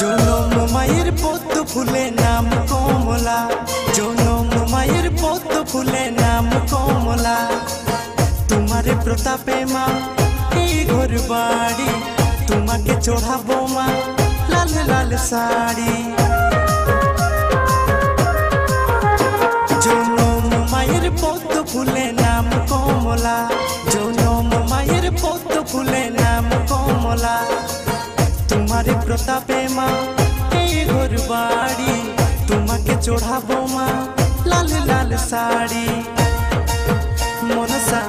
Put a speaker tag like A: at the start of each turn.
A: জনম মায়ের পদ্ম ফুলে নাম কমলা, জনম মায়ের পদ্ম ফুলে নাম কমলা। তোমারে প্রতাপে মা এই ঘর বাড়ি, তোমাকে চড়াবো মা লাল লাল শাড়ি। জনম মায়ের পদ্ম ফুলে নাম কমলা, জনম মায়ের পদ্ম ফুলে নাম কমলা। তোমারে প্রতাপে মা এই ঘর বাড়ি, তোমাকে চড়াবো মা লাল লাল শাড়ি। মনসা